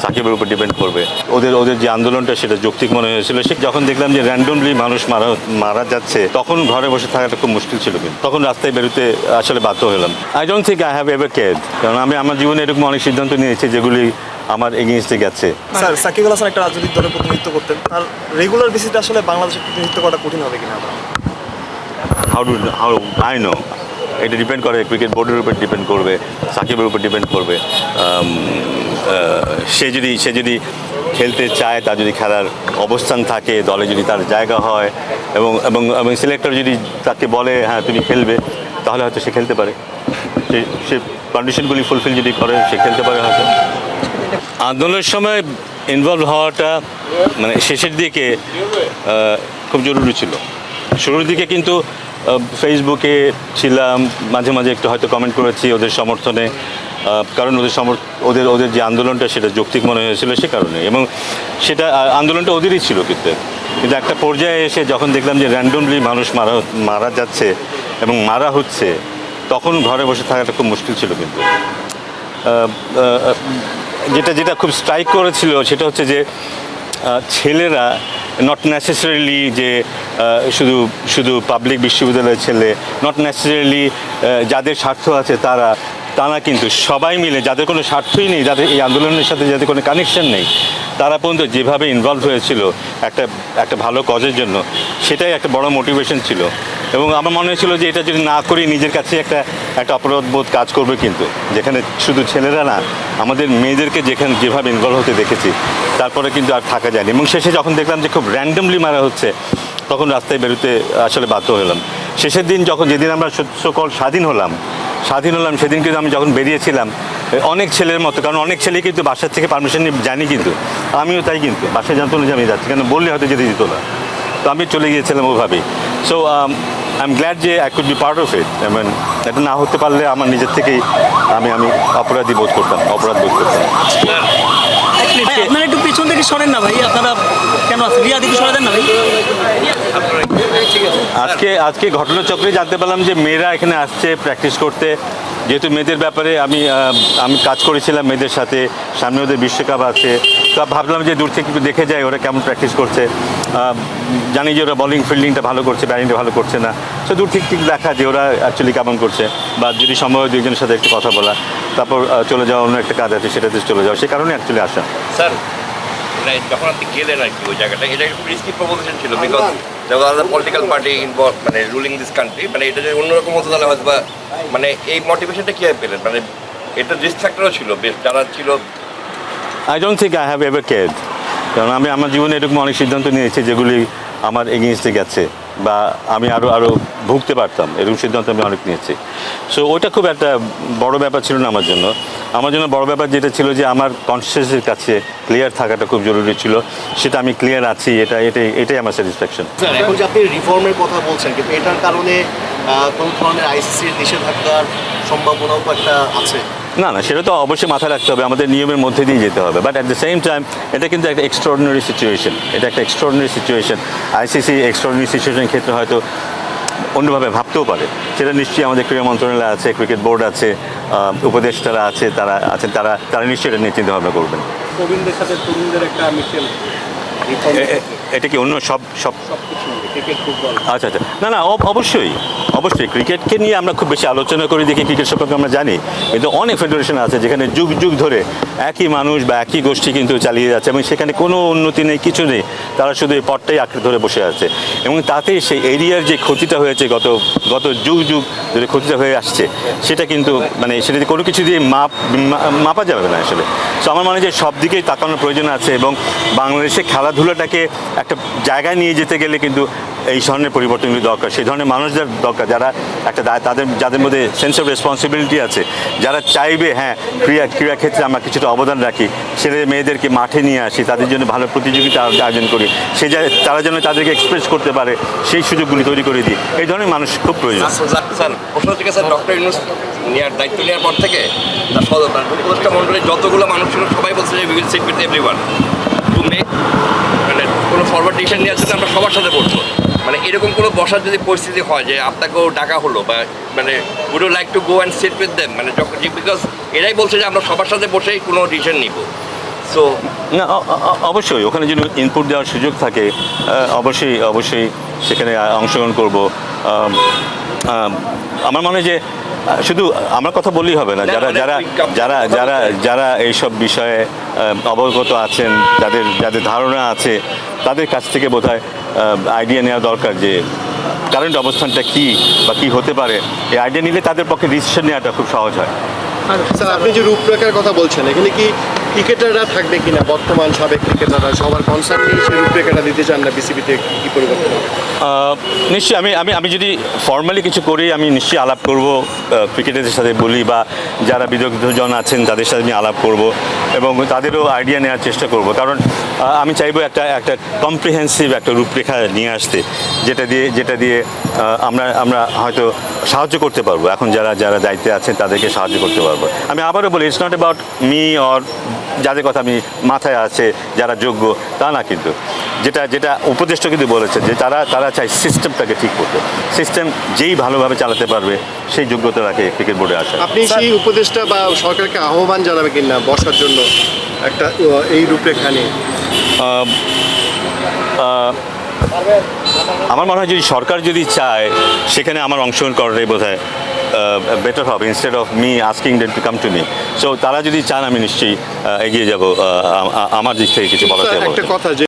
সাকিবের উপর ডিপেন্ড করবে। ওদের ওদের যে আন্দোলনটা সেটা যৌক্তিক মনে হয়েছিল। সে যখন দেখলাম যে র্যান্ডমলি মানুষ মারা যাচ্ছে, তখন ঘরে বসে থাকাটা খুব মুশকিল ছিল, কিন্তু তখন রাস্তায় বেরোতে আসলে বাধ্য হলাম। I don't think I have ever cared, কারণ আমি আমার জীবনে এরকম অনেক সিদ্ধান্ত নিয়েছি যেগুলি আমার এগেইনস্টে গেছে। স্যার, সাকিব আল হাসান একটা রাজনৈতিক দলের প্রতিনিধিত্ব করতেন, আর রেগুলার বেসিসে আসলে বাংলাদেশের প্রতিনিধিত্ব করা কঠিন হবে কিনা? হাউ আই নো, এটা ডিপেন্ড করে ক্রিকেট বোর্ডের উপর ডিপেন্ড করবে, সাকিবের উপর ডিপেন্ড করবে। সে যদি খেলতে চায়, তার যদি খেলার অবস্থান থাকে, দলে যদি তার জায়গা হয়, এবং এবং এবং সিলেক্টর যদি তাকে বলে হ্যাঁ তুমি খেলবে, তাহলে হয়তো সে খেলতে পারে। সে কন্ডিশনগুলি ফুলফিল যদি করে, সে খেলতে পারে হয়তো। আন্দোলনের সময় ইনভলভ হওয়াটা মানে শেষের দিকে খুব জরুরি ছিল। শুরুর দিকে কিন্তু ফেসবুকে ছিলাম, মাঝে মাঝে একটু হয়তো কমেন্ট করেছি ওদের সমর্থনে, কারণ ওদের যে আন্দোলনটা সেটা যৌক্তিক মনে হয়েছিল সে কারণে, এবং সেটা আন্দোলনটা ওদেরই ছিল। কিন্তু একটা পর্যায়ে এসে যখন দেখলাম যে র্যান্ডমলি মানুষ মারা যাচ্ছে এবং মারা হচ্ছে, তখন ঘরে বসে থাকাটা খুব মুশকিল ছিল। কিন্তু যেটা খুব স্ট্রাইক করেছিল সেটা হচ্ছে যে ছেলেরা নট নেসেসারিলি যে শুধু পাবলিক বিশ্ববিদ্যালয়ের ছেলে, নট নেসেসারিলি যাদের স্বার্থ আছে তারা না, কিন্তু সবাই মিলে যাদের কোনো স্বার্থই নেই, যাদের এই আন্দোলনের সাথে যাদের কোনো কানেকশন নেই, তারা পর্যন্ত যেভাবে ইনভলভ হয়েছিল একটা ভালো কজের জন্য, সেটাই একটা বড় মোটিভেশন ছিল। এবং আমার মনে হয়েছিল যে এটা যদি না করি নিজের কাছে একটা অপরাধবোধ কাজ করবে। কিন্তু যেখানে শুধু ছেলেরা না, আমাদের মেয়েদেরকে যেভাবে ইনভলভ হতে দেখেছি, তারপরে কিন্তু আর থাকা যায়নি। এবং শেষে যখন দেখলাম যে খুব র্যান্ডমলি মারা হচ্ছে, তখন রাস্তায় বেরোতে আসলে বাধ্য হলাম। শেষের দিন যেদিন আমরা সকল স্বাধীন হলাম, সেদিন কিন্তু আমি যখন বেরিয়েছিলাম অনেক ছেলের মতো, কারণ অনেক ছেলে কিন্তু বাসার থেকে পারমিশন নিয়ে জানি, কিন্তু আমিও তাই, কিন্তু বাসায় জানতো না যে আমি যাচ্ছি, কেন বললে হয়তো যেতে দিত না, তো আমি চলে গিয়েছিলাম ওভাবেই। সো আই এম গ্ল্যাড যে I could be part of it. এটা না হতে পারলে আমার নিজের থেকেই আমি অপরাধ বোধ করতাম। আপনারা একটু পেছন থেকে সরেন না ভাই, আপনারা কেন রিয়া দিকে সরে দেন না ভাই। আজকে ঘটনাচক্রে জানতে পারলাম যে মেয়েরা এখানে আসছে প্র্যাকটিস করতে। যেহেতু মেয়েদের ব্যাপারে আমি কাজ করেছিলাম মেয়েদের সাথে, সামনে ওদের বিশ্বকাপ আছে, তো ভাবলাম যে দূর থেকে একটু দেখে যাই ওরা কেমন প্র্যাকটিস করছে। জানি যে ওরা বোলিং ফিল্ডিংটা ভালো করছে, ব্যাটিংটা ভালো করছে না, তো দূর থেকে দেখা যে ওরা অ্যাকচুয়ালি কেমন করছে, বা যদি সম্ভব হয় দুইজনের সাথে একটু কথা বলা, তারপর চলে যাওয়া, অন্য একটা কাজ আছে সেটাতে চলে যাওয়া, সে কারণে অ্যাকচুয়ালি আসা। স্যার, যখন আপনি গেলেন আর কি ওই জায়গাটা, এটা একটু রিস্কি প্রপোজিশন ছিল, বিকজ পলিটিক্যাল পার্টি ইনভলভ, মানে রুলিং দিস কান্ট্রি, মানে এটা যদি অন্যরকম হতো তাহলে হয়তো বা, মানে এই মোটিভেশনটা কীভাবে পেলেন? মানে এটা রিস্ক ফ্যাক্টরও ছিল বেশ, যারা ছিল। I don't think I have ever cared, কারণ আমি আমার জীবনে এরকম অনেক সিদ্ধান্ত নিয়েছি যেগুলি আমার এগেইনস্টে গেছে, বা আমি আরও ভুগতে পারতাম, এরকম সিদ্ধান্ত আমি অনেক নিয়েছি। সো ওইটা খুব একটা বড় ব্যাপার ছিল না আমার জন্য। বড় ব্যাপার যেটা ছিল যে আমার কনসিয়াসের কাছে ক্লিয়ার থাকাটা খুব জরুরি ছিল, সেটা আমি ক্লিয়ার আছি, এটাই আমার স্যাটিসফ্যাকশন। স্যার, এখন যে আপনি রিফর্মের কথা বলছেন, কিন্তু এটার কারণে কোন ধরনের আইসিসির নিষেধাজ্ঞার সম্ভাবনাও তো একটা আছে। না, সেটা তো অবশ্যই মাথায় রাখতে হবে, আমাদের নিয়মের মধ্যে দিয়ে যেতে হবে। But at the same time এটা কিন্তু একটা এক্সট্রাঅর্ডিনারি সিচুয়েশন। আইসিসি এক্সট্রাঅর্ডিনারি সিচুয়েশনের ক্ষেত্রে হয়তো অন্যভাবে ভাবতেও পারে। সেটা নিশ্চয়ই আমাদের ক্রীড়া মন্ত্রণালয় আছে, ক্রিকেট বোর্ড আছে, উপদেষ্টারা আছে, তারা নিশ্চয়ই এটা নিয়ে চিন্তাভাবনা করবেন। প্রবীণদের সাথে তরুণদের একটা মিশেল, এটা কি অন্য সব ক্রিকেট, ফুটবল? আচ্ছা, না, অবশ্যই ক্রিকেটকে নিয়ে আমরা খুব বেশি আলোচনা করি দেখি, ক্রিকেট সম্পর্কে আমরা জানি, কিন্তু অনেক ফেডারেশন আছে যেখানে যুগ ধরে একই মানুষ বা একই গোষ্ঠী কিন্তু চালিয়ে যাচ্ছে, এবং সেখানে কোনো উন্নতি নেই, কিছু নেই, তারা শুধু এই পথটাই আঁকড়ে ধরে বসে আছে। এবং তাতে সেই এরিয়ার যে ক্ষতিটা হয়েছে গত যুগ ধরে ক্ষতিটা হয়ে আসছে, সেটা কিন্তু সেটা কোনো কিছু দিয়ে মাপা যাবে না আসলে। সো আমার মনে হয় যে সব দিকেই তাকানোর প্রয়োজন আছে, এবং বাংলাদেশে খেলাধুলাটাকে একটা জায়গায় নিয়ে যেতে গেলে কিন্তু এই ধরনের পরিবর্তনগুলি দরকার, সেই ধরনের মানুষদের দরকার যারা যাদের মধ্যে সেন্স অফ রেসপন্সিবিলিটি আছে, যারা চাইবে হ্যাঁ ক্রীড়া ক্ষেত্রে আমরা কিছুটা অবদান রাখি, ছেলে মেয়েদেরকে মাঠে নিয়ে আসি, তাদের জন্য ভালো প্রতিযোগিতা আয়োজন করি, তারা যেন তাদেরকে এক্সপ্রেস করতে পারে, সেই সুযোগগুলি তৈরি করে দিই। এই ধরনের মানুষ খুব প্রয়োজন। স্যার, প্রশ্ন থেকে স্যার, ডক্টর ইউনূস দায়িত্ব নেওয়ার পর থেকে তার উপদেষ্টা মণ্ডলীর যতগুলো মানুষ ছিল সবাই বলছে যে we will seat with everyone to make, কোনো ফরওয়ার্ড ডিসিশন নেওয়ার জন্য আমরা সবার সাথে বসবো। এরকম কোনো বসার যদি পরিস্থিতি হয় যে আপনাকেও ডাকা হলো, বা would you like to go and sit with them, যখন, বিকজ এরাই বলছে যে আমরা সবার সাথে বসেই কোনো ডিসিশন নিব, সো না অবশ্যই ওখানে যদি ইনপুট দেওয়ার সুযোগ থাকে অবশ্যই অবশ্যই সেখানে অংশগ্রহণ করব। আমার মনে হয় যে শুধু আমার কথা বললেই হবে না, যারা যারা যারা যারা যারা এইসব বিষয়ে অবগত আছেন, যাদের যাদের ধারণা আছে, তাদের কাছ থেকে বোধহয় আইডিয়া নেওয়া দরকার যে কারেন্ট অবস্থানটা কী বা কী হতে পারে। এই আইডিয়া নিলে তাদের পক্ষে ডিসিশন নেওয়াটা খুব সহজ হয়। স্যার আপনি যে রূপরেখার কথা বলছেন, এখানে কি ক্রিকেটাররা থাকবে কিনা, বর্তমান সাবেক ক্রিকেটাররা সবার কনসার্ন নিয়ে সেই রূপরেখাটা দিতে চান না বিসিবিতে, কি পরিবর্তন হবে? নিশ্চয়ই আমি আমি আমি যদি ফর্মালি কিছু করি আমি নিশ্চয়ই আলাপ করব ক্রিকেটারদের সাথে বলি, বা যারা বিদগ্ধজন আছেন তাদের সাথে আমি আলাপ করব এবং তাদেরও আইডিয়া নেওয়ার চেষ্টা করব। কারণ আমি চাইবো একটা একটা কম্প্রিহেন্সিভ একটা রূপরেখা নিয়ে আসতে, যেটা দিয়ে আমরা আমরা হয়তো সাহায্য করতে পারবো। এখন যারা যারা দায়িত্বে আছেন তাদেরকে সাহায্য করতে পারবো। আমি আবারও বলি, it's not about me or যাদের কথা আমি মাথায় আছে যারা যোগ্য তা না, কিন্তু যেটা যেটা উপদেষ্টা কিন্তু বলেছে যে তারা তারা চায় সিস্টেমটাকে ঠিক করতে। সিস্টেম যেই ভালোভাবে চালাতে পারবে সেই যোগ্যতা রাখে ক্রিকেট বোর্ডে আসা। আপনি সেই উপদেষ্টা বা সরকারকে আহ্বান জানাবে কিনা বসার জন্য একটা এই রূপরেখা নিয়ে? আমার মনে হয় যদি সরকার যদি চায় সেখানে আমার অংশগ্রহণ করাটাই বোধ হয় বেটার হবে, instead of me asking them to come to me. So তারা যদি চান আমি নিশ্চয়ই এগিয়ে যাব, আমার দিক থেকে কিছু বলাতে একটা কথা যে